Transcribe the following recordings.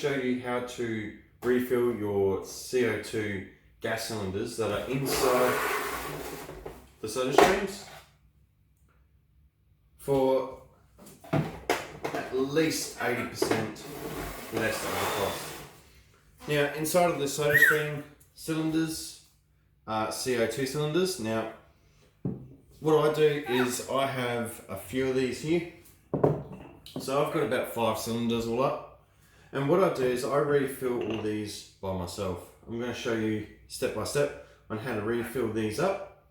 show you how to refill your CO2 gas cylinders that are inside the soda streams for at least 80% less of the cost. Now, inside of the soda stream cylinders are CO2 cylinders. Now, what I do is I have a few of these here. So I've got about 5 cylinders all up. And what I do is I refill all these by myself. I'm going to show you step by step on how to refill these up.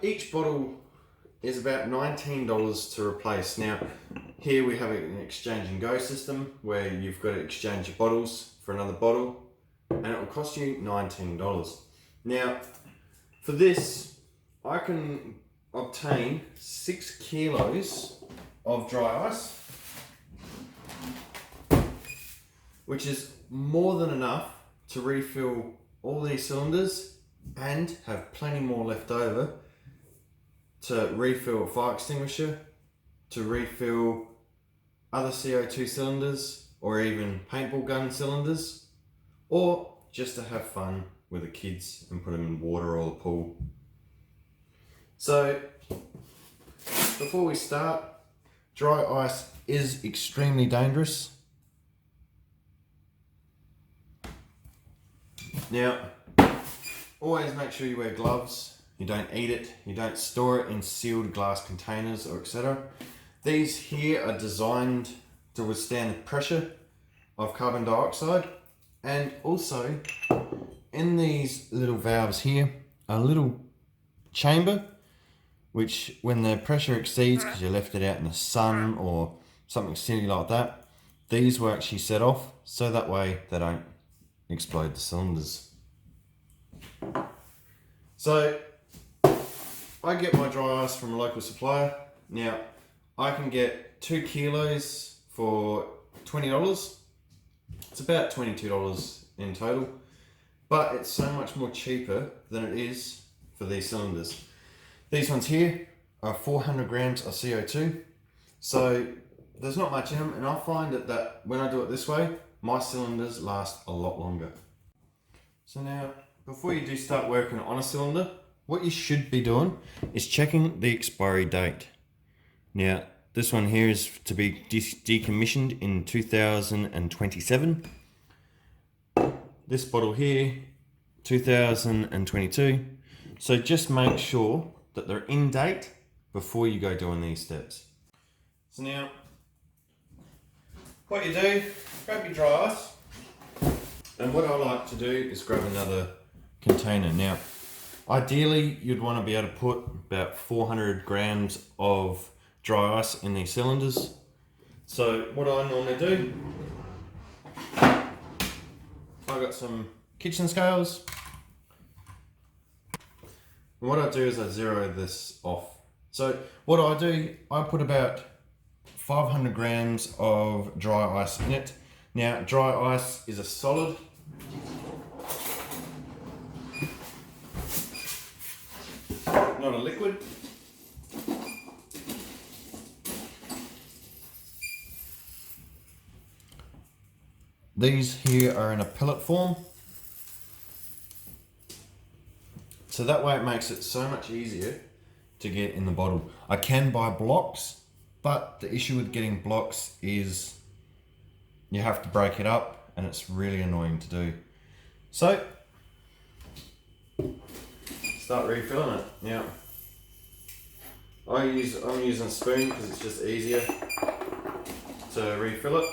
Each bottle is about $19 to replace. Now, here we have an exchange and go system where you've got to exchange your bottles for another bottle, and it will cost you $19. Now, for this, I can obtain 6 kilos of dry ice, which is more than enough to refill all these cylinders and have plenty more left over to refill a fire extinguisher, to refill other CO2 cylinders, or even paintball gun cylinders, or just to have fun with the kids and put them in water or the pool. So before we start, dry ice is extremely dangerous. Now, always make sure you wear gloves. You don't eat it, you don't store it in sealed glass containers or etc. These here are designed to withstand the pressure of carbon dioxide, and also in these little valves here, a little chamber which, when the pressure exceeds because you left it out in the sun or something silly like that, these will actually set off, so that way they don't explode the cylinders. So I get my dry ice from a local supplier. Now, I can get 2 kilos for $20. It's about $22 in total, but it's so much more cheaper than it is for these cylinders. These ones here are 400 grams of CO2, so there's not much in them, and I find that when I do it this way, my cylinders last a lot longer. So now, before you do start working on a cylinder, what you should be doing is checking the expiry date. Now, this one here is to be decommissioned in 2027. This bottle here, 2022. So just make sure that they're in date before you go doing these steps. So now, what you do, grab your dry ice, and what I like to do is grab another container. Now, ideally, you'd want to be able to put about 400 grams of dry ice in these cylinders. So what I normally do, I've got some kitchen scales. And what I do is I zero this off. So what I do, I put about 500 grams of dry ice in it. Now, dry ice is a solid. Not a liquid. These here are in a pellet form. So that way it makes it so much easier to get in the bottle. I can buy blocks, but the issue with getting blocks is you have to break it up, and it's really annoying to do. So, start refilling it. Now, I'm using a spoon because it's just easier to refill it.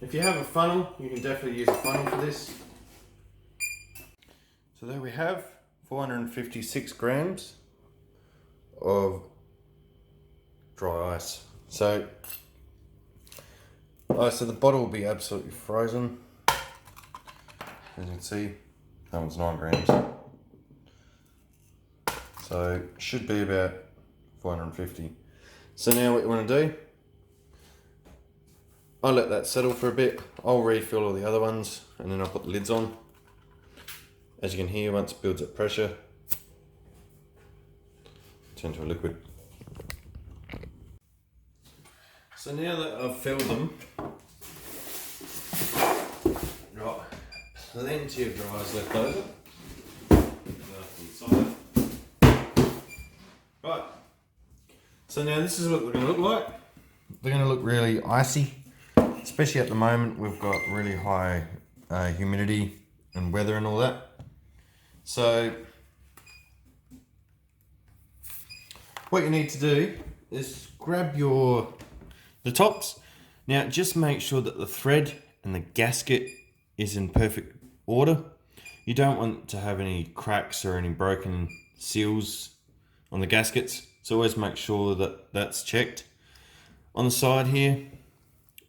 If you have a funnel, you can definitely use a funnel for this. So there we have 456 grams of dry ice. So the bottle will be absolutely frozen. As you can see, that one's 9 grams. So should be about 450. So now what you want to do, I'll let that settle for a bit. I'll refill all the other ones and then I'll put the lids on. As you can hear, once it builds up pressure, turn to a liquid. So now that I've filled them, got plenty of dryers left over. Right, so now this is what they're going to look like. They're going to look really icy, especially at the moment. We've got really high humidity and weather and all that. So what you need to do is grab the tops. Now just make sure that the thread and the gasket is in perfect order. You don't want to have any cracks or any broken seals on the gaskets, so always make sure that that's checked. On the side here,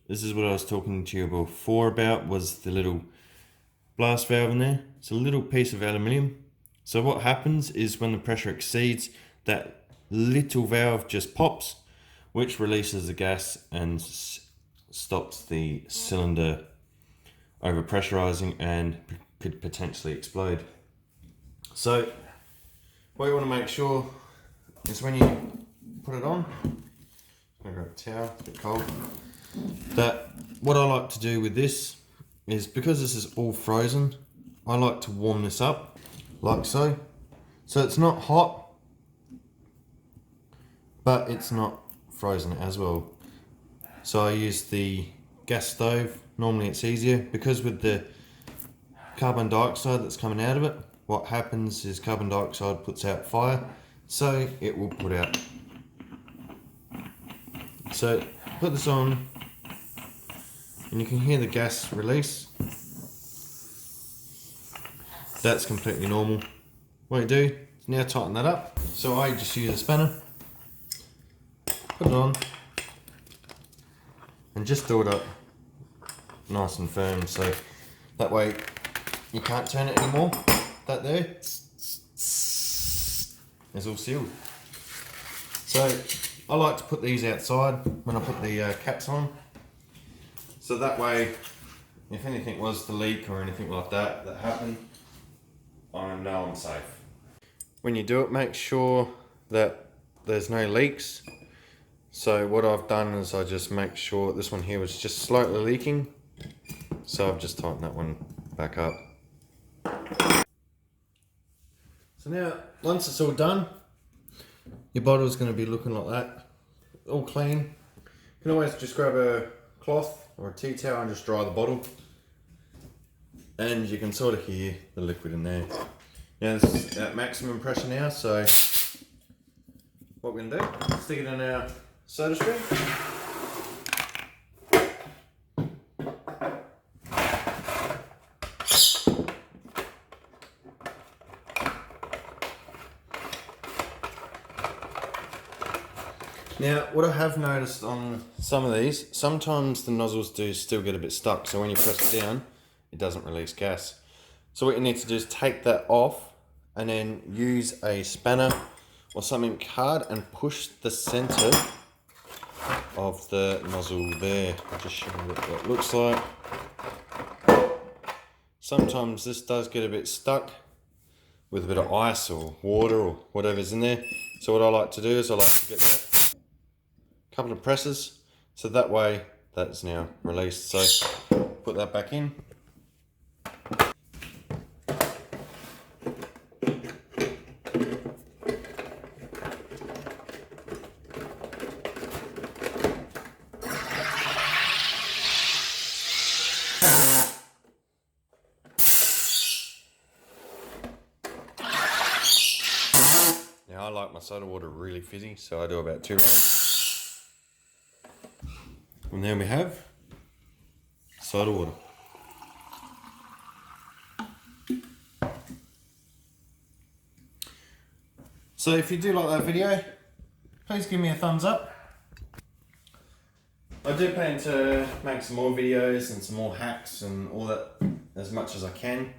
this is what I was talking to you before about, was the little blast valve in there. It's a little piece of aluminium. So what happens is when the pressure exceeds, that little valve just pops, which releases the gas and stops the cylinder over pressurizing and could potentially explode. So what you want to make sure is when you put it on, I'm going to grab a towel, it's a bit cold, that what I like to do with this is, because this is all frozen, I like to warm this up like so. So it's not hot, but it's not frozen as well. So I use the gas stove. Normally it's easier, because with the carbon dioxide that's coming out of it, what happens is carbon dioxide puts out fire, so it will put out. So put this on and you can hear the gas release. That's completely normal. What you do is now tighten that up. So I just use a spanner, put it on and just do it up nice and firm, so that way you can't turn it anymore. That there is all sealed. So I like to put these outside when I put the caps on, so that way if anything was to leak or anything like that happened, I know I'm safe. When you do it, make sure that there's no leaks. So what I've done is I just make sure this one here was just slightly leaking, so I've just tightened that one back up. So now, once it's all done, your bottle is going to be looking like that, all clean. You can always just grab a cloth or a tea towel and just dry the bottle, and you can sort of hear the liquid in there. Now this is at maximum pressure now, so what we're going to do, stick it in our soda stream. Now, what I have noticed on some of these, sometimes the nozzles do still get a bit stuck, so when you press it down, it doesn't release gas. So what you need to do is take that off and then use a spanner or something hard and push the center of the nozzle there. I'll just show you what that looks like. Sometimes this does get a bit stuck with a bit of ice or water or whatever's in there. So what I like to do is I like to get that, a couple of presses, so that way that's now released. So put that back in. Now I like my soda water really fizzy, so I do about 2 runs. And there we have soda water. So if you do like that video, please give me a thumbs up. I do plan to make some more videos and some more hacks and all that as much as I can.